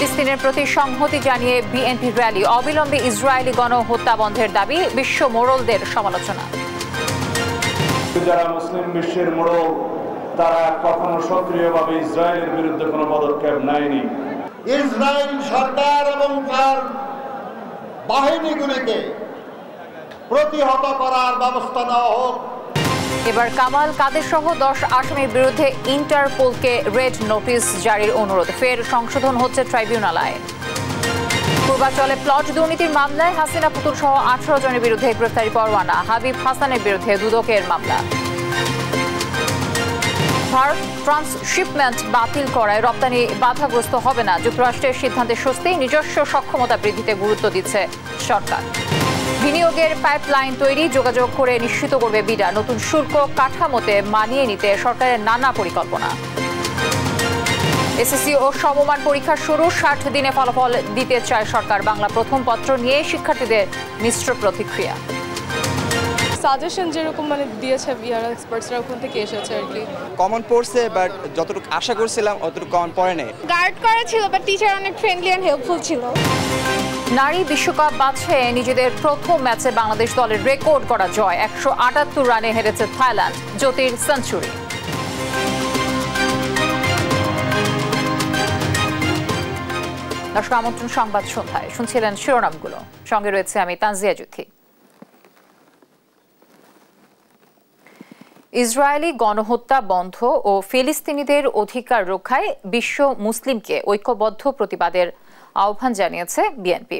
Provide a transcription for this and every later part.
ফিলিস্তিনের প্রতি সংহতি জানিয়ে বিএনপি র্যালি, অবিলম্বে ইসরায়েলি গণহত্যা বন্ধের দাবি, বিশ্ব মোড়লদের সমালোচনা। যারা মুসলিম বিশ্বের মোড়ল তারা কখনো সক্রিয়ভাবে ইসরায়েলের বিরুদ্ধে কোনো পদক্ষেপ নেয়নি। ইসরায়েল সরকার এবং তার বাহিনীগুলিকে প্রতিহত করার ব্যবস্থা নেওয়া হোক। এবার কামাল কাদের সহ 10 আসামির বিরুদ্ধে ইন্টারপোলকে রেড নোটিশ জারির অনুরোধ, ফের সংশোধন হচ্ছে ট্রাইব্যুনাল আইন। পূর্বাঞ্চলে প্লট দুর্নীতির মামলায় হাসিনা পুতুল সহ 18 জনের বিরুদ্ধে গ্রেফতারি পরোয়ানা, হাবিব হাসানের বিরুদ্ধে দুদকের মামলা। ভারত ট্রান্সশিপমেন্ট বাতিল করায় রপ্তানি বাধাগ্রস্ত হবে না, যুক্তরাষ্ট্রের সিদ্ধান্তে স্বস্তি, নিজস্ব সক্ষমতা বৃদ্ধিতে গুরুত্ব দিচ্ছে সরকার। বিনিয়োগের পাইপলাইন তৈরি, যোগাযোগ করে নিশ্চিত করবে বিডা, নতুন শুল্ক কাঠামোতে মানিয়ে নিতে সরকারের নানা পরিকল্পনা। এসএসসি ও সমমান পরীক্ষা শুরু, 60 দিনে ফলাফল দিতে চায় সরকার, বাংলা প্রথম পত্র নিয়ে শিক্ষার্থীদের মিশ্র প্রতিক্রিয়া। সাজেশন যেরকম দিয়েছে বিহার এক্সপার্টসরা ওখান থেকে এসেছে আর কি। কমন পড়ছে, বাট যতটুকু আশা করছিলাম অতটুকু কমন পড়ে নাই। গাইড করা ছিল, বাট টিচার অনেক ফ্রেন্ডলি এন্ড হেল্পফুল ছিল। নারী বিশ্বকাপ বাছাইয়ে নিজেদের প্রথম ম্যাচে বাংলাদেশ দলের রেকর্ড করা জয়, 178 রানে হেরেছে থাইল্যান্ড, জ্যোতির সেঞ্চুরি। দর্শক, আমন্ত্রণ সংবাদ সন্ধ্যায়, শুনছিলেন শিরোনামগুলো, সঙ্গে রয়েছে আমি তানজিয়া জুথি। ইসরায়েলি গণহত্যা বন্ধ ও ফিলিস্তিনিদের অধিকার রক্ষায় বিশ্ব মুসলিমকে ঐক্যবদ্ধ প্রতিবাদের আহ্বান জানিয়েছে বিএনপি।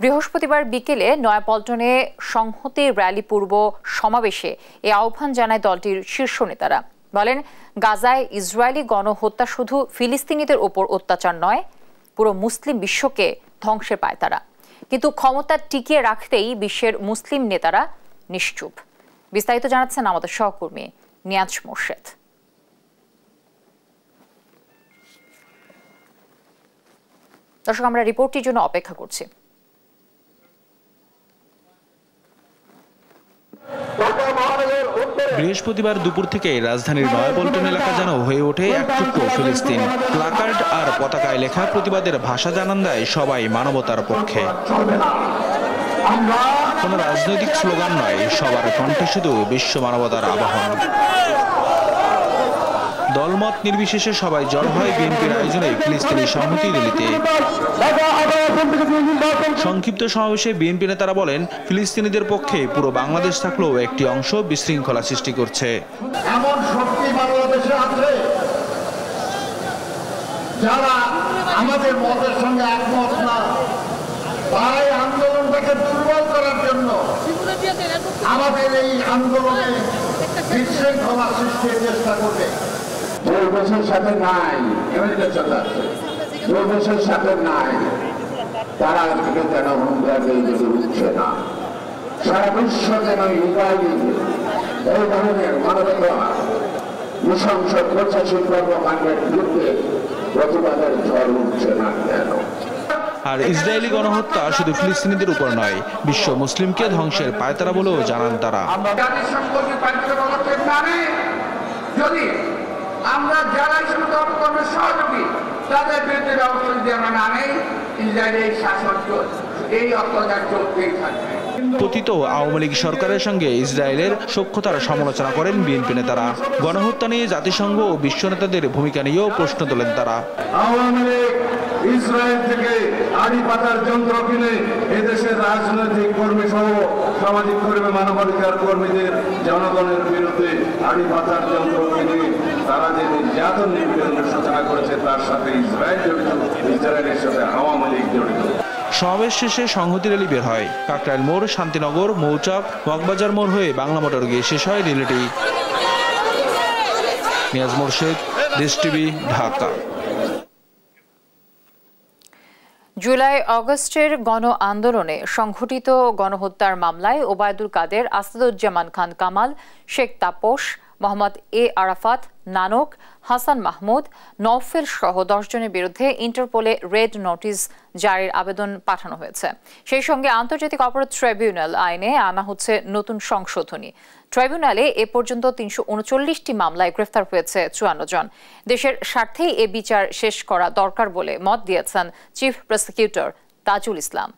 বৃহস্পতিবার বিকেলে নয়াপল্টনে সংহতি র্যালি পূর্ব সমাবেশে এই আহ্বান জানায় দলটির শীর্ষ নেতারা। বলেন, গাজায় ইসরায়েলি গণহত্যা শুধু ফিলিস্তিনিদের ওপর অত্যাচার নয়, পুরো মুসলিম বিশ্বকে ধ্বংসের পায় তারা। কিন্তু ক্ষমতা টিকিয়ে রাখতেই বিশ্বের মুসলিম নেতারা নিশ্চুপ। বিস্তারিত জানাচ্ছেন আমাদের সহকর্মী নিয়াজ মোর্শেদ। দর্শক, আমরা রিপোর্টটির জন্য অপেক্ষা করছি। বৃহস্পতিবার দুপুর থেকে রাজধানীর নয়াপল্টন এলাকা যেন হয়ে ওঠে এক টুকরো ফিলিস্তিন। প্লাকার্ড আর পতাকায় লেখা প্রতিবাদের ভাষা জানান দেয় সবাই মানবতার পক্ষে। কোনো রাজনৈতিক স্লোগান নয়, সবার কণ্ঠে শুধু বিশ্ব মানবতার আবাহন। দলমত নির্বিশেষে সবাই জড় হয় বিএনপির আয়োজনে ফিলিস্তিনি সংহতি র্যালিতে। সংক্ষিপ্ত সমাবেশে বিএনপি নেতারা বলেন, ফিলিস্তিনিদের পক্ষে পুরো বাংলাদেশ থাকলেও একটি অংশ বিশৃঙ্খলা সৃষ্টি করছে। এমন শক্তি বাংলাদেশে আছে যারা আমাদের মতের সঙ্গে একমত না, তারাই আন্দোলনটাকে দুর্বল করার জন্য আমাদের এই আন্দোলনে বিশৃঙ্খলা সৃষ্টির চেষ্টা করবে। যে দেশের সাথে নাই, আমেরিকা চলে আসছে, যে দেশের সাথে নাই তারা থেকে যেন হুঙ্কারে উঠছে না। সারা বিশ্ব যেন ইসরায়েলি এই ধরনের মানবতা নৃশংস প্রশাসন কর্মকাণ্ডের বিরুদ্ধে প্রতিবাদের ঝড় উঠছে না কেন। আর ইসরায়েলি গণহত্যা শুধু ফিলিস্তিনিদের উপর নয়, বিশ্ব মুসলিমকে ধ্বংসের পায়তারা বলেও জানান তারা। যদি আমরা যারা কর্মের সহযোগী তাদের বিরুদ্ধে ব্যবস্থা যদি আমরা না নেই, ইসরায়েলের শাসন এই অত্যাচার চলতেই থাকবে। পতিত আওয়ামী লীগ সরকারের সঙ্গে ইসরায়েলের সখ্যতার সমালোচনা করেন বিএনপি নেতারা। গণহত্যা নিয়ে জাতিসংঘ ও বিশ্ব নেতাদের ভূমিকা নিয়েও প্রশ্ন তোলেন তারা। আওয়ামী লীগ ইসরায়েল থেকে আড়ি পাতার যন্ত্র কিনে এদেশের রাজনৈতিক কর্মী সহ সামাজিক কর্মী, মানবাধিকার কর্মীদের জনগণের বিরুদ্ধে আড়ি পাতার যন্ত্র কিনে তারা যে নির্যাতন নিপীড়নের সূচনা করেছে তার সাথে ইসরায়েল জড়িত, ইসরায়েলের সাথে আওয়ামী লীগ জড়িত। সমাবেশ শেষে সংহতি র্যালি বের হয়। কাকরাইল মোড়, শান্তিনগর, মৌচাক, মগবাজার মোড় হয়ে বাংলা মোটর গিয়ে শেষ হয় র্যালিটি। নিয়াজ মোর্শেদ, দেশ টিভি, ঢাকা। জুলাই আগস্টের গণ আন্দোলনে সংঘটিত গণহত্যার মামলায় ওবায়দুল কাদের, আসাদুজ্জামান খান কামাল, শেখ তাপস, মোহাম্মদ এ আরাফাত, নানক, হাসান মাহমুদ, নওফেল সহ 10 জনের বিরুদ্ধে ইন্টারপোলে রেড নোটিশ জারির আবেদন পাঠানো হয়েছে। সেই সঙ্গে আন্তর্জাতিক অপরাধ ট্রাইব্যুনাল আইনে আনা হচ্ছে নতুন সংশোধনী। ট্রাইব্যুনালে এ পর্যন্ত 339টি মামলায় গ্রেফতার হয়েছে 54 জন। দেশের স্বার্থেই এ বিচার শেষ করা দরকার বলে মত দিয়েছেন চিফ প্রসিকিউটর তাজুল ইসলাম।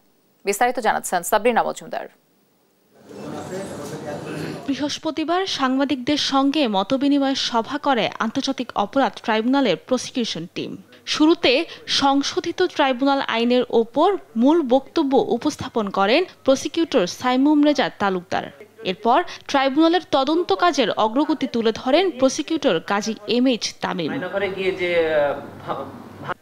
বিস্তারিত জানাচ্ছেন সাবরিনা মজুমদার। বৃহস্পতিবার সাংবাদিকদের সঙ্গে মতবিনিময় সভা করে আন্তর্জাতিক অপরাধ ট্রাইব্যুনালের প্রসিকিউশন টিম। শুরুতে সংশোধিত ট্রাইব্যুনাল আইনের ওপর মূল বক্তব্য উপস্থাপন করেন প্রসিকিউটর সাইমুম রেজা তালুকদার। এরপর ট্রাইব্যুনালের তদন্ত কাজের অগ্রগতি তুলে ধরেন প্রসিকিউটর কাজী এমএইচ তামিম।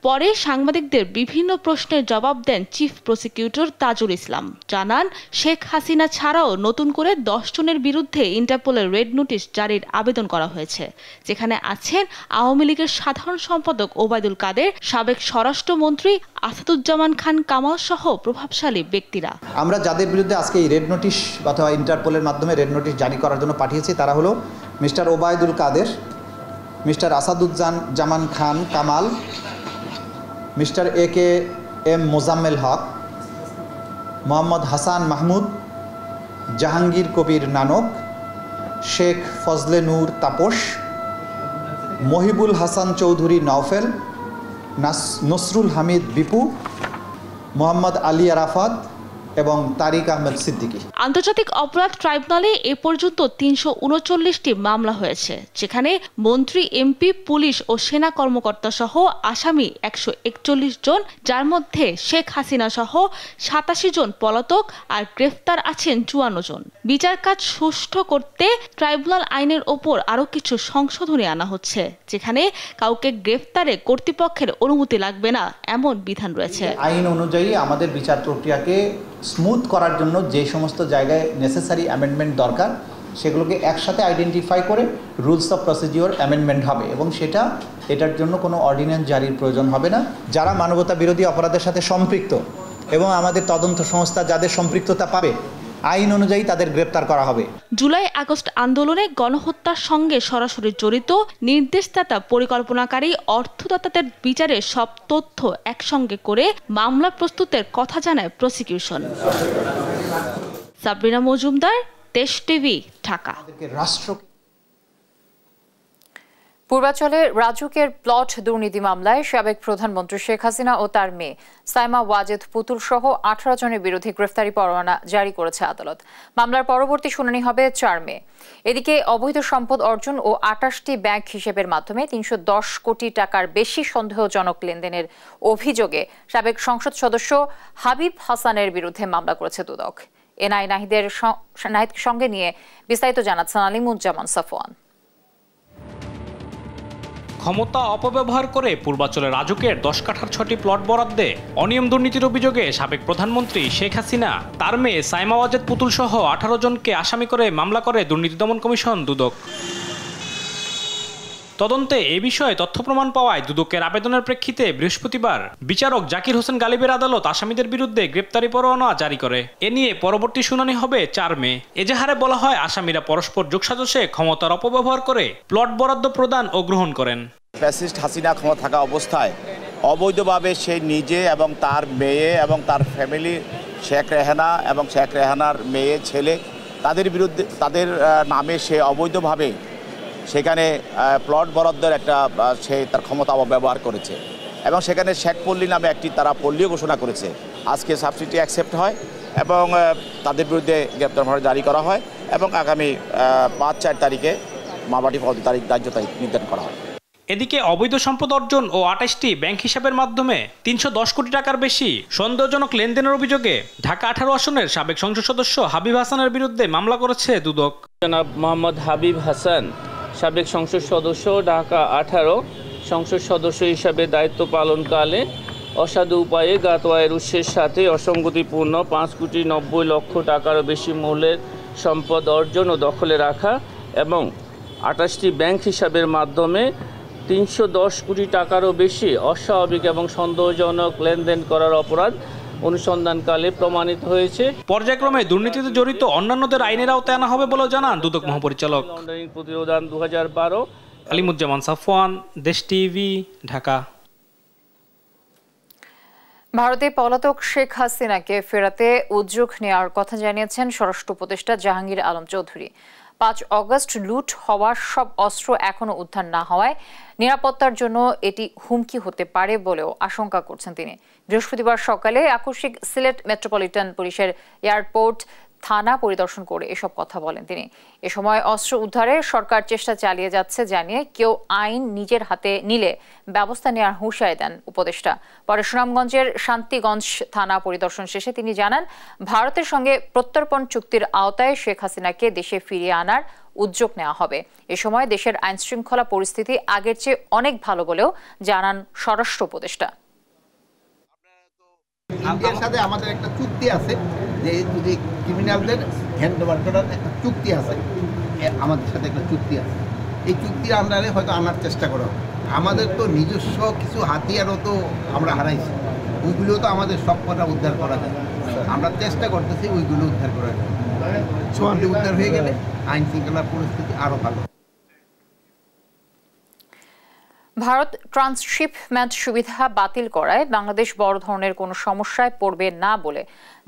পরে সাংবাদিকদের বিভিন্ন প্রশ্নের জবাব দেন চিফ প্রসিকিউটর তাজুল ইসলাম। জানান, শেখ হাসিনা ছাড়াও নতুন করে 10 জনের বিরুদ্ধে ইন্টারপোলের রেড নোটিশ জারির আবেদন করা হয়েছে, যেখানে আছেন আওয়ামী লীগের সাধারণ সম্পাদক ওবায়দুল কাদের, সাবেক স্বরাষ্ট্রমন্ত্রী আসাদুজ্জামান খান কামাল সহ প্রভাবশালী ব্যক্তিরা। আমরা যাদের বিরুদ্ধে আজকে এই রেড নোটিশ অথবা ইন্টারপোলের মাধ্যমে রেড নোটিশ জারি করার জন্য পাঠিয়েছি তারা হলো mister Obaidul Quader, mister Asaduzzaman Khan Kamal, mister AKM Mozammel Haque, Mohammad Hasan Mahmud, Jahangir Kabir Nanak, Sheikh Fazle Noor Taposh, Mohibul Hasan Chowdhury Naufel, Nasrul Hamid Bipu, Mohammad Ali Arafat এবং তারিক আহমেদ সিদ্দিকী। আন্তর্জাতিক অপরাধ ট্রাইব্যুনালে এ পর্যন্ত 339টি মামলা হয়েছে, যেখানে মন্ত্রী, এমপি, পুলিশ ও সেনা কর্মকর্তা সহ আসামি 141 জন, যার মধ্যে শেখ হাসিনা সহ 87 জন পলাতক আর গ্রেফতার আছেন 54 জন। বিচার কাজ সুষ্ঠু করতে ট্রাইব্যুনাল আইনের ওপর আরও কিছু সংশোধনী আনা হচ্ছে, যেখানে কাউকে গ্রেফতারে কর্তৃপক্ষের অনুমতি লাগবে না এমন বিধান রয়েছে। আইন অনুযায়ী আমাদের বিচার প্রক্রিয়াকে স্মুথ করার জন্য যে সমস্ত জায়গায় নেসেসারি অ্যামেন্ডমেন্ট দরকার সেগুলোকে একসাথে আইডেন্টিফাই করে রুলস অফ প্রসিডিওর অ্যামেন্ডমেন্ট হবে এবং এটার জন্য কোনো অর্ডিন্যান্স জারির প্রয়োজন হবে না। যারা মানবতা বিরোধী অপরাধের সাথে সম্পৃক্ত এবং আমাদের তদন্ত সংস্থা যাদের সম্পৃক্ততা পাবে আইন অনুযায়ী তাদের গ্রেপ্তার করা হবে। জুলাই আগস্ট আন্দোলনে গণহত্যার সঙ্গে সরাসরি জড়িত নির্দেশদাতা, পরিকল্পনাকারী, অর্থদাতাদের বিচারে সব তথ্য একসঙ্গে করে মামলা প্রস্তুতের কথা জানায় প্রসিকিউশন। সাবরিনা মজুমদার, দেশ টিভি, ঢাকা। পূর্বাঞ্চলে রাজুকের প্লট দুর্নীতি মামলায় সাবেক প্রধানমন্ত্রী শেখ হাসিনা ও তার মেয়ে সাইমা ওয়াজেদ পুতুল সহ 18 জনের বিরুদ্ধে গ্রেফতারি পরোয়ানা জারি করেছে আদালত। মামলার পরবর্তী শুনানি হবে 4 মে। এদিকে অবৈধ সম্পদ অর্জন ও 28টি ব্যাংক হিসেবের মাধ্যমে 310 কোটি টাকার বেশি সন্দেহজনক লেনদেনের অভিযোগে সাবেক সংসদ সদস্য হাবিব হাসানের বিরুদ্ধে মামলা করেছে দুদক। এনআই নাহিদের সঙ্গে নিয়ে বিস্তারিত জানাচ্ছেন আলিমুজ্জামান সাফওয়ান। ক্ষমতা অপব্যবহার করে পূর্বাঞ্চলের রাজুকের 10 কাঠার 6টি প্লট বরাদ্দে অনিয়ম দুর্নীতির অভিযোগে সাবেক প্রধানমন্ত্রী শেখ হাসিনা, তার মেয়ে সাইমা ওয়াজেদ পুতুল সহ 18 জনকে আসামি করে মামলা করে দুর্নীতি দমন কমিশন দুদক। তদন্তে এ বিষয়ে তথ্য প্রমাণ পাওয়ায় দুদকের আবেদনের প্রেক্ষিতে বৃহস্পতিবার বিচারক জাকির হোসেন গালিবের আদালত আসামিদের বিরুদ্ধে গ্রেপ্তারি পরোয়ানা জারি করে। এ নিয়ে পরবর্তী শুনানি হবে 4 মে। এজাহারে বলা হয়, আসামিরা পরস্পর যোগসাজশে ক্ষমতার অপব্যবহার করে প্লট বরাদ্দ প্রদান ও গ্রহণ করেন। ফ্যাসিস্ট হাসিনা ক্ষমতা থাকা অবস্থায় অবৈধভাবে সে নিজে এবং তার মেয়ে এবং তার ফ্যামিলি, শেখ রেহানা এবং শেখ রেহানার মেয়ে, ছেলে, তাদের বিরুদ্ধে তাদের নামে সে অবৈধভাবে সেখানে প্লট বরাদ্দের একটা সে তার ক্ষমতা অপব্যবহার করেছে এবং সেখানে শেখ পল্লী নামে একটি তারা পল্লীও ঘোষণা করেছে। আজকে সাবসিডি অ্যাকসেপ্ট হয় এবং তাদের বিরুদ্ধে গ্রেপ্তার পরোয়ানা জারি করা হয় এবং আগামী 5-4 তারিখে মামলাটি তারিখ ধার্য তারিখ নির্ধারণ করা হয়। এদিকে অবৈধ সম্পদ অর্জন ও 28টি ব্যাংক হিসাবের মাধ্যমে 310 কোটি টাকার বেশি সন্দেহজনক লেনদেনের অভিযোগে ঢাকা 18 আসনের সাবেক সংসদ সদস্য হাবিব হাসানের বিরুদ্ধে মামলা করেছে দুদক। জনাব মোহাম্মদ হাবিব হাসান, সাবেক সংসদ সদস্য, ঢাকা 18 সংসদ সদস্য হিসাবে দায়িত্ব পালনকালে অসাধু উপায়ে জ্ঞাত আয়ের উৎসের সাথে অসঙ্গতিপূর্ণ 5,90,00,000 টাকারও বেশি মূল্যের সম্পদ অর্জন ও দখলে রাখা এবং 28টি ব্যাংক হিসাবের মাধ্যমে 310 কোটি টাকারও বেশি অস্বাভাবিক এবং সন্দেহজনক লেনদেন করার অপরাধ অনুসন্ধানকালে প্রমাণিত হয়েছে। পর্যায়ক্রমে দুর্নীতিতে জড়িত অন্যান্যদের আইনের আওতায় আনা হবে বলেও জানান দুদক মহাপরিচালক। লন্ডারিং প্রতিরোধ 2012। আলিমুজ্জামান সাফওয়ান, দেশ টিভি, ঢাকা। ভারতে পলাতক শেখ হাসিনাকে ফেরাতে উদ্যোগ নেওয়ার কথা জানিয়েছেন স্বরাষ্ট্র উপদেষ্টা জাহাঙ্গীর আলম চৌধুরী। 5 অগস্ট লুট হওয়ার সব অস্ত্র এখনো উদ্ধার না হওয়ায় নিরাপত্তার জন্য এটি হুমকি হতে পারে বলেও আশঙ্কা করছেন তিনি। বৃহস্পতিবার সকালে আকস্মিক সিলেট মেট্রোপলিটন পুলিশের এয়ারপোর্ট থানা পরিদর্শন করে এসব কথা বলেন তিনি। এ সময় অস্ত্র উদ্ধারে সরকার চেষ্টা চালিয়ে যাচ্ছে জানিয়ে কেউ আইন নিজের হাতে নিলে ব্যবস্থা নেওয়ার হুঁশিয়ারি দেন উপদেষ্টা। পরে সুনামগঞ্জের শান্তিগঞ্জ থানা পরিদর্শন শেষে তিনি জানান, ভারতের সঙ্গে প্রত্যর্পণ চুক্তির আওতায় শেখ হাসিনাকে দেশে ফিরিয়ে আনার উদ্যোগ নেওয়া হবে। এ সময় দেশের আইনশৃঙ্খলা পরিস্থিতি আগের চেয়ে অনেক ভালো বলেও জানান স্বরাষ্ট্র উপদেষ্টা। ইন্ডিয়ার সাথে আমাদের একটা চুক্তি আছে যে যদি ক্রিমিনালদের হ্যান্ড ওভার করার একটা চুক্তি আছে, আমাদের সাথে একটা চুক্তি আছে। এই চুক্তির আন্ডারে হয়তো আনার চেষ্টা করা হবে। আমাদের তো নিজস্ব কিছু হাতিয়ারও তো আমরা হারাইছি, ওইগুলো তো আমাদের সব কটা উদ্ধার করা যায়। আমরা চেষ্টা করতেছি ওইগুলো উদ্ধার করার জন্য। ওইগুলো উদ্ধার হয়ে গেলে আইন শৃঙ্খলার পরিস্থিতি আরও ভালো। ভারত ট্রান্সশিপমেন্ট সুবিধা বাতিল করায় বাংলাদেশ বড় ধরনের কোনো সমস্যায় পড়বে না বলে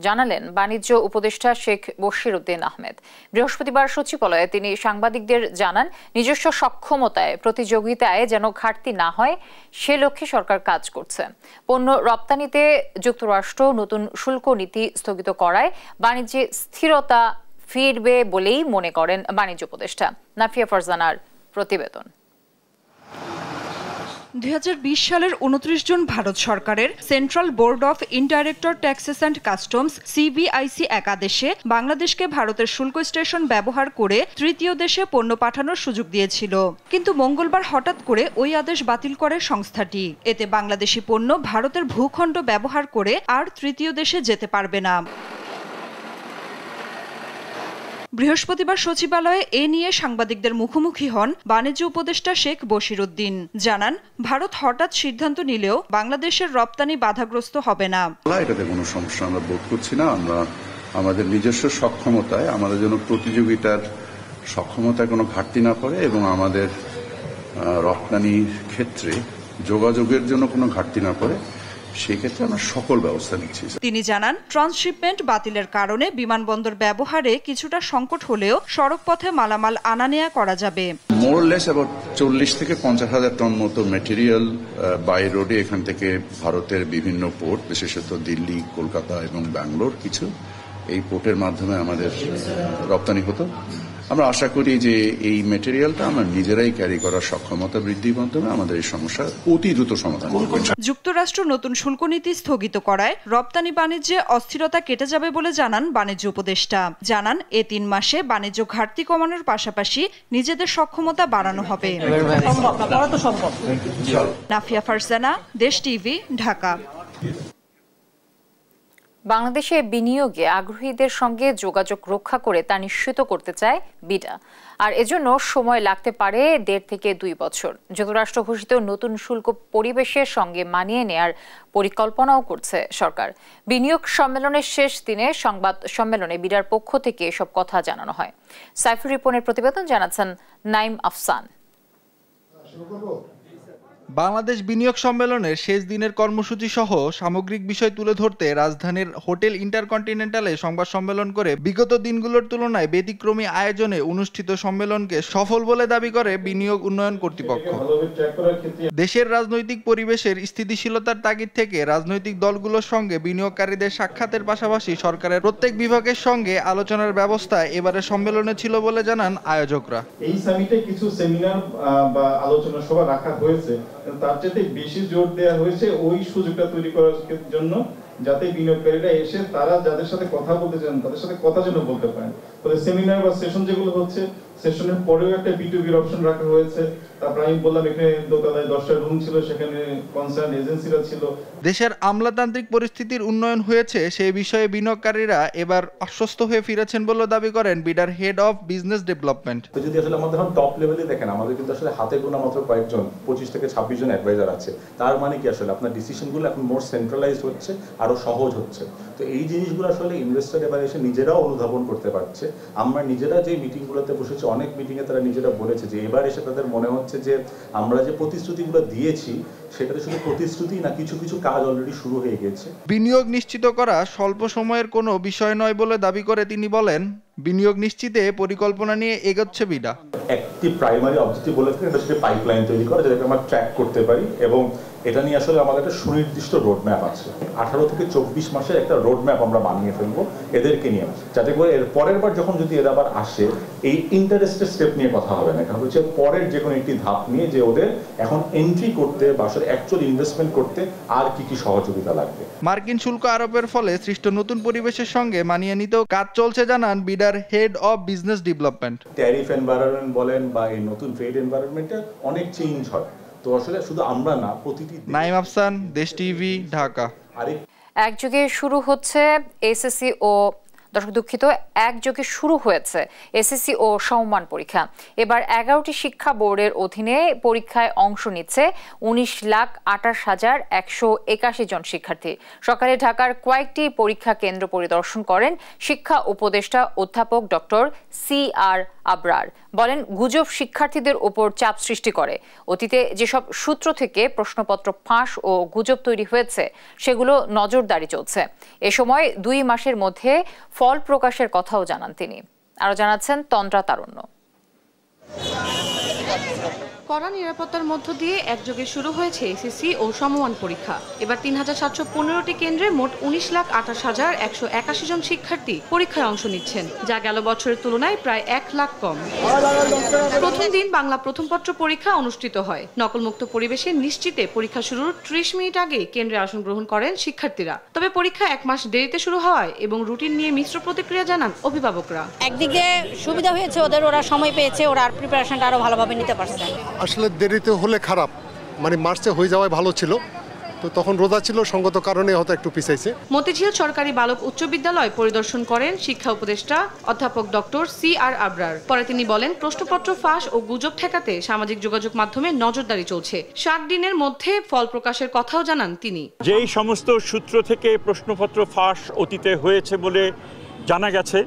জানালেন বাণিজ্য উপদেষ্টা শেখ বশিরউদ্দিন আহমেদ। বৃহস্পতিবার সচিবালয়ে তিনি সাংবাদিকদের জানান, নিজস্ব সক্ষমতায় প্রতিযোগিতায় যেন ঘাটতি না হয় সে লক্ষ্যে সরকার কাজ করছে। পণ্য রপ্তানিতে যুক্তরাষ্ট্র নতুন শুল্ক নীতি স্থগিত করায় বাণিজ্যে স্থিরতা ফিরবে বলেই মনে করেন বাণিজ্য উপদেষ্টা। নাফিয়া ফারজানার প্রতিবেদন। 2020 সালের 29 জন ভারত সরকারের central board of indirect taxes and customs CBIC একাদেশে বাংলাদেশকে ভারতের শুল্ক স্টেশন ব্যবহার করে তৃতীয় দেশে পণ্য পাঠানোর সুযোগ দিয়েছিল, কিন্তু মঙ্গলবার হঠাৎ করে ওই আদেশ বাতিল করে সংস্থাটি। এতে বাংলাদেশি পণ্য ভারতের ভূখণ্ড ব্যবহার করে আর তৃতীয় দেশে যেতে পারবে না। বৃহস্পতিবার সচিবালয়ে এ নিয়ে সাংবাদিকদের মুখোমুখি হন বাণিজ্য উপদেষ্টা শেখ বশিরউদ্দিন। জানান, ভারত হঠাৎ সিদ্ধান্ত নিলেও বাংলাদেশের রপ্তানি বাধাগ্রস্ত হবে না। এটাতে কোনো সমস্যা আমরা বোধ করছি না। আমরা আমাদের নিজস্ব সক্ষমতায় আমাদের জন্য প্রতিযোগিতার সক্ষমতায় কোনো ঘাটতি না পড়ে এবং আমাদের রপ্তানির ক্ষেত্রে যোগাযোগের জন্য কোনো ঘাটতি না পড়ে, সেক্ষেত্রে আমরা সকল ব্যবস্থা নিচ্ছি। তিনি জানান, ট্রান্সশিপমেন্ট বাতিলের কারণে বিমানবন্দর ব্যবহারে কিছুটা সংকট হলেও সড়ক পথে মালামাল আনা নেয়া করা যাবে। মোরলেস অ্যাবাউট 40 থেকে 50,000 টন মতো ম্যাটেরিয়াল বাই রোডে এখান থেকে ভারতের বিভিন্ন পোর্ট, বিশেষত দিল্লি, কলকাতা এবং ব্যাঙ্গালোর, কিছু এই পোর্টের মাধ্যমে আমাদের রপ্তানি হতো। আমরা আশা করি যে এই ম্যাটেরিয়ালটা আমরা নিজেরাই ক্যারি করার সক্ষমতা বৃদ্ধির মাধ্যমে আমাদের এই সমস্যা অতি দ্রুত সমাধান করবে। যুক্তরাষ্ট্র নতুন শুল্ক নীতি স্থগিত করায় রপ্তানি বাণিজ্যে অস্থিরতা কেটে যাবে বলে জানান বাণিজ্য উপদেষ্টা। জানান, এ 3 মাসে বাণিজ্য ঘাটতি কমানোর পাশাপাশি নিজেদের সক্ষমতা বাড়ানো হবে। নাফিয়া ফারজানা, দেশ টিভি, ঢাকা। বাংলাদেশে বিনিয়োগে আগ্রহীদের সঙ্গে যোগাযোগ রক্ষা করে তা নিশ্চিত করতে চায় বিডা, আর এজন্য সময় লাগতে পারে 1.5 থেকে 2 বছর। যুক্তরাষ্ট্র ঘোষিত নতুন শুল্ক পরিবেশের সঙ্গে মানিয়ে নেয়ার পরিকল্পনাও করছে সরকার। বিনিয়োগ সম্মেলনের শেষ দিনে সংবাদ সম্মেলনে বিডার পক্ষ থেকে এসব কথা জানানো হয়। সাইফুর রিপনের প্রতিবেদন জানাচ্ছেন নাইম আফসান। বাংলাদেশ বিনিয়োগ সম্মেলনের শেষ দিনের কর্মসূচি সহ সামগ্রিক বিষয় তুলে ধরতে রাজধানীর হোটেল ইন্টারকন্টিনেন্টালে সংবাদ সম্মেলন করে বিগত দিনগুলোর তুলনায় ব্যতিক্রমী আয়োজনে অনুষ্ঠিত সম্মেলনকে সফল বলে দাবি করে বিনিয়োগ উন্নয়ন কর্তৃপক্ষ। দেশের রাজনৈতিক পরিবেশের স্থিতিশীলতার তাগিদ থেকে রাজনৈতিক দলগুলোর সঙ্গে বিনিয়োগকারীদের সাক্ষাতের পাশাপাশি সরকারের প্রত্যেক বিভাগের সঙ্গে আলোচনার ব্যবস্থা এবারে সম্মেলনে ছিল বলে জানান আয়োজকরা। এই সামিটে কিছু সেমিনার বা আলোচনা সভা রাখা হয়েছে, তার চেয়ে বেশি জোর দেওয়া হয়েছে ওই সুযোগটা তৈরি করার জন্য, যাতে বিনিয়োগকারীরা এসে তারা যাদের সাথে কথা বলতে চান তাদের সাথে কথা যেন বলতে পারেন। ফলে সেমিনার বা সেশন যেগুলো হচ্ছে সেশনের পরেও একটা B2B অপশন রাখা হয়েছে। তারপর আমি বললাম এখানে দোতলায় 10টা রুম ছিল, সেখানে কনসার্ন এজেন্সিরা ছিল। দেশের আমলাতান্ত্রিক পরিস্থিতির উন্নয়ন হয়েছে সেই বিষয়ে বিনিয়োগকারীরা এবার আশ্বস্ত হয়ে ফিরেছেন বলে দাবি করেন বিডার হেড অফ বিজনেস ডেভেলপমেন্ট। যদি আসলে আমাদের টপ লেভেলে দেখেন, আমাদের কিন্তু আসলে হাতে গোনা মাত্র কয়েকজন, 25 থেকে 26 জন অ্যাডভাইজার আছে। তার মানে কি আসলে আপনার ডিসিশনগুলো এখন মোর সেন্ট্রালাইজড হচ্ছে, আরো সহজ হচ্ছে। তো এই জিনিসগুলো আসলে ইনভেস্টর এবার এসে নিজেরাও অনুধাবন করতে পারছে। আমরা নিজেরা যে মিটিংগুলোতে বসেছি, অনেক মিটিংয়ে তারা নিজেরা বলেছে যে এবার এসে তাদের মনে হচ্ছে যে আমরা যে প্রতিশ্রুতিগুলো দিয়েছি সেটা শুধু প্রতিশ্রুতি না, কিছু কিছু কাজ অলরেডি শুরু হয়ে গেছে। বিনিয়োগ নিশ্চিত করা স্বল্প সময়ের কোনো বিষয় নয় বলে দাবি করে তিনি বলেন, বিনিয়োগ নিশ্চিতে পরিকল্পনা নিয়ে এগোচ্ছে বিডা। একটি প্রাইমারি অবজেক্টিভ বলে থাকেন, এটা সেটা পাইপলাইন তৈরি করা, যেটাকে আমরা ট্র্যাক করতে পারি, এবং এটা নিয়ে আসলে আমাদের একটা সুনির্দিষ্ট রোডম্যাপ আছে। 18 থেকে 24 মাসের একটা রোডম্যাপ আমরা বানিয়ে ফেলবো এদেরকে নিয়ে, যাতে করে এর পরের বার যখন যদি এরা আবার আসে, এই ইন্টারেস্টের স্টেপ নিয়ে কথা হবে না, কারণ হচ্ছে পরের যে কোনো একটি ধাপ নিয়ে যে ওদের এখন এন্ট্রি করতে বা আসলে অ্যাকচুয়াল ইনভেস্টমেন্ট করতে আর কি কি সহযোগিতা লাগবে। মার্কিন শুল্ক আরোপের ফলে সৃষ্ট নতুন পরিবেশের সঙ্গে মানিয়ে নিতেও কাজ চলছে জানান বিডার head of business development. Tariff environment বলেন বা এই নতুন ট্রেড এনভায়রনমেন্টে অনেক চেঞ্জ হয়, তো আসলে শুধু আমরা না, প্রতিটি। নাইম আফসান, দেশ টিভি, ঢাকা। একযোগে শুরু হচ্ছে এসএসসি ও একযোগে শুরু হয়েছে এসএসসি ও সমমান পরীক্ষা। এবার 11টি শিক্ষা বোর্ডের অধীনে পরীক্ষায় অংশ নিচ্ছে 19,28,181 জন শিক্ষার্থী। সকালে ঢাকার কয়েকটি পরীক্ষা কেন্দ্র পরিদর্শন করেন শিক্ষা উপদেষ্টা অধ্যাপক ডক্টর CR আবরার। বলেন, গুজব শিক্ষার্থীদের উপর চাপ সৃষ্টি করে। অতীতে যেসব সূত্র থেকে প্রশ্নপত্র ফাঁস ও গুজব তৈরি হয়েছে সেগুলো নজরদারি চলছে। এ সময় 2 মাসের মধ্যে ফল প্রকাশের কথাও জানান তিনি। আরো জানাচ্ছেন তন্দ্রা তারুণ্য। কড়া নিরাপত্তার মধ্য দিয়ে একযোগে শুরু হয়েছে এসএসসি ও সমমান পরীক্ষা। এবার 3,715টি কেন্দ্রে মোট 19,28,181 জন শিক্ষার্থী পরীক্ষায় অংশ নিচ্ছেন, যা গেল বছরের তুলনায় প্রায় 1 লাখ কম। প্রথম দিন বাংলা প্রথম পত্র পরীক্ষা অনুষ্ঠিত হয়। নকলমুক্ত পরিবেশে নিশ্চিতে পরীক্ষা শুরুর 30 মিনিট আগেই কেন্দ্রে আসন গ্রহণ করেন শিক্ষার্থীরা। তবে পরীক্ষা 1 মাস দেরিতে শুরু হওয়ায় এবং রুটিন নিয়ে মিশ্র প্রতিক্রিয়া জানান অভিভাবকরা। একদিকে সুবিধা হয়েছে ওদের, ওরা সময় পেয়েছে, ওরা প্রিপারেশনটা আরো ভালোভাবে নিতে পারছে। আসলে দেরিতে হলে খারাপ, মানে মার্চে হয়ে যাওয়ায় ভালো ছিল, তো তখন রোজা ছিল, সঙ্গত কারণে হয়তো একটু পিছাইছে। মতিঝিল সরকারি বালক উচ্চ বিদ্যালয় পরিদর্শন করেন শিক্ষা উপদেষ্টা অধ্যাপক ডক্টর CR আবরার। পরে তিনি বলেন, প্রশ্নপত্র ফাঁস ও গুজব ঠেকাতে সামাজিক যোগাযোগ মাধ্যমে নজরদারি চলছে। 7 দিনের মধ্যে ফল প্রকাশের কথাও জানান তিনি। যেই সমস্ত সূত্র থেকে প্রশ্নপত্র ফাঁস অতীতে হয়েছে বলে জানা গেছে,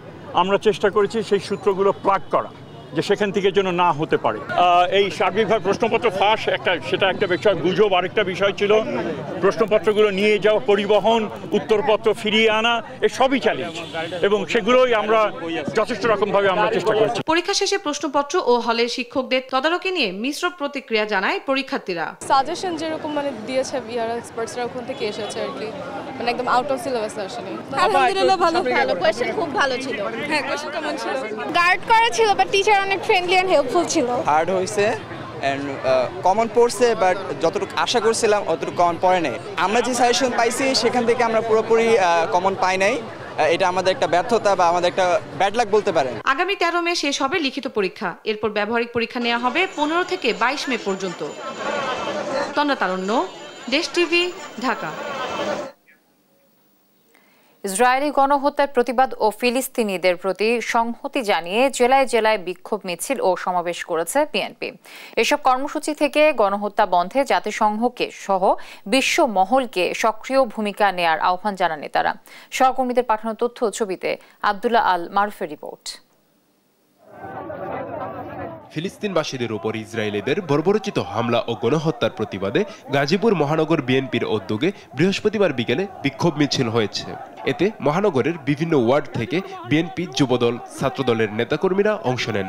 আমরা চেষ্টা করেছি সেই সূত্রগুলো প্লাগ করা, যে সেখান থেকে যেন না হতে পারে। এই সার্বিকভাবে প্রশ্নপত্র ফাঁস সেটা একটা বিষয়, গুজব আরেকটা বিষয় ছিল। প্রশ্নপত্রগুলো নিয়ে যাওয়া, পরিবহন, উত্তরপত্র ফিরিয়ে আনা, সবই চ্যালেঞ্জ, এবং সেগুলোই আমরা যথেষ্ট রকমভাবে আমরা চেষ্টা করছি। পরীক্ষা শেষে প্রশ্নপত্র ও হলে শিক্ষকদের তদারকি নিয়ে মিশ্র প্রতিক্রিয়া জানায় পরীক্ষার্থীরা। সাজেশন যেরকম দিয়েছে এক্সপার্টসরা ওখান থেকে এসেছে আর কি, একদম আউট অফ সিলেবাস আসেনি। আলহামদুলিল্লাহ ভালো কোশ্চেন খুব ভালো ছিল। হ্যাঁ, কোশ্চেন কেমন ছিল? গার্ড করা ছিল, বাট টিচার অনেক ফ্রেন্ডলি এন্ড হেল্পফুল ছিল। হার্ড হয়েছে এন্ড কমন পড়ছে, বাট যতটুকু আশা করছিলাম অতটুকু কমন পড়ে নাই। আমরা যে সাজেশন পাইছি সেখান থেকে আমরা পুরোপুরি কমন পাই নাই। এটা আমাদের একটা ব্যর্থতা বা আমাদের একটা ব্যাড লাক বলতে পারেন। আগামী 13 মে শেষ হবে লিখিত পরীক্ষা। এরপর ব্যবহারিক পরীক্ষা নেওয়া হবে 15 থেকে 22 মে পর্যন্ত। তন্দ্রা তারুণ্য, দেশ টিভি, ঢাকা। ইসরায়েলি গণহত্যার প্রতিবাদ ও ফিলিস্তিনিদের প্রতি সংহতি জানিয়ে জেলায় জেলায় বিক্ষোভ মিছিল ও সমাবেশ করেছে বিএনপি। এসব কর্মসূচি থেকে গণহত্যা বন্ধে জাতিসংঘকে সহ বিশ্ব মহলকে সক্রিয় ভূমিকা নেয়ার আহ্বান জানান নেতারা। সহকর্মীদের পাঠানো তথ্য ছবিতে আব্দুল্লাহ আল মারুফের রিপোর্ট। ফিলিস্তিনবাসীদের উপর ইসরায়েলিদের বর্বরোচিত হামলা ও গণহত্যার প্রতিবাদে গাজীপুর মহানগর বিএনপির উদ্যোগে বৃহস্পতিবার বিকেলে বিক্ষোভ মিছিল হয়েছে। এতে মহানগরের বিভিন্ন ওয়ার্ড থেকে বিএনপি, যুবদল, ছাত্রদলের নেতাকর্মীরা অংশ নেন।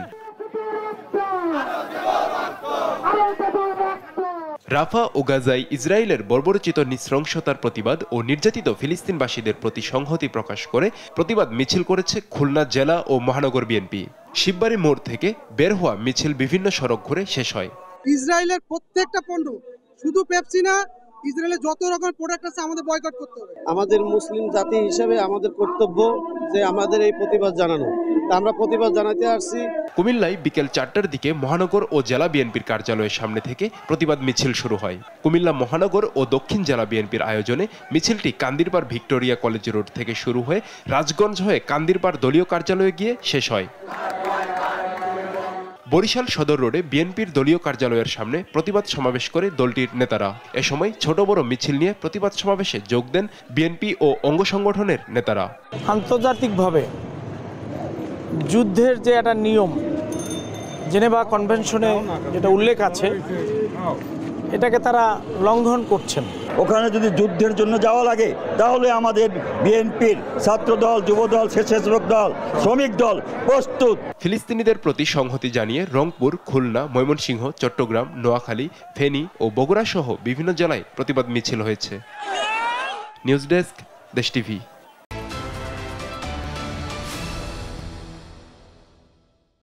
রাফা ও গাজায় ইসরায়েলের বর্বরোচিত নৃশংসতার প্রতিবাদ ও নির্যাতিত ফিলিস্তিনবাসীদের প্রতি সংহতি প্রকাশ করে প্রতিবাদ মিছিল করেছে খুলনা জেলা ও মহানগর বিএনপি। শিববাড়ি মোড় থেকে বের হওয়া মিছিল বিভিন্ন সড়ক ঘুরে শেষ হয়। ইসরায়েলের প্রত্যেকটা পণ্য, শুধু পেপসি না, ইসরায়েলের যত রকম প্রোডাক্ট আছে আমাদের বয়কট করতে হবে। আমাদের মুসলিম জাতি হিসেবে আমাদের কর্তব্য যে আমাদের এই প্রতিবাদ জানানো, আমরা প্রতিবাদ জানাতে আসছি। কুমিল্লায় বিকেল 4টার দিকে মহানগর ও জেলা বিএনপির কার্যালয়ের সামনে থেকে প্রতিবাদ মিছিল শুরু হয়। কুমিল্লা মহানগর ও দক্ষিণ জেলা বিএনপির আয়োজনে মিছিলটি কান্দিরপাড় ভিক্টোরিয়া কলেজ রোড থেকে শুরু হয়ে রাজগঞ্জ হয়ে কান্দিরপাড় দলীয় কার্যালয়ে গিয়ে শেষ হয়। বরিশাল সদর রোডে বিএনপির দলীয় কার্যালয়ের সামনে প্রতিবাদ সমাবেশ করে দলটির নেতারা। এ সময় ছোট বড় মিছিল নিয়ে প্রতিবাদ সমাবেশে যোগ দেন বিএনপি ও অঙ্গ সংগঠনের নেতারা। আন্তর্জাতিকভাবে যুদ্ধের যে একটা নিয়ম জেনেভা কনভেনশনে যেটা উল্লেখ আছে, এটাকে তারা লঙ্ঘন করছেন। ওখানে যদি যুদ্ধের জন্য যাওয়া লাগে তাহলে আমাদের বিএনপির ছাত্রদল, যুবদল, স্বেচ্ছাসেবক দল, শ্রমিক দল প্রস্তুত। ফিলিস্তিনিদের প্রতি সংহতি জানিয়ে রংপুর, খুলনা, ময়মনসিংহ, চট্টগ্রাম, নোয়াখালী, ফেনী ও বগুড়া সহ বিভিন্ন জেলায় প্রতিবাদ মিছিল হয়েছে। নিউজ ডেস্ক, দেশ টিভি।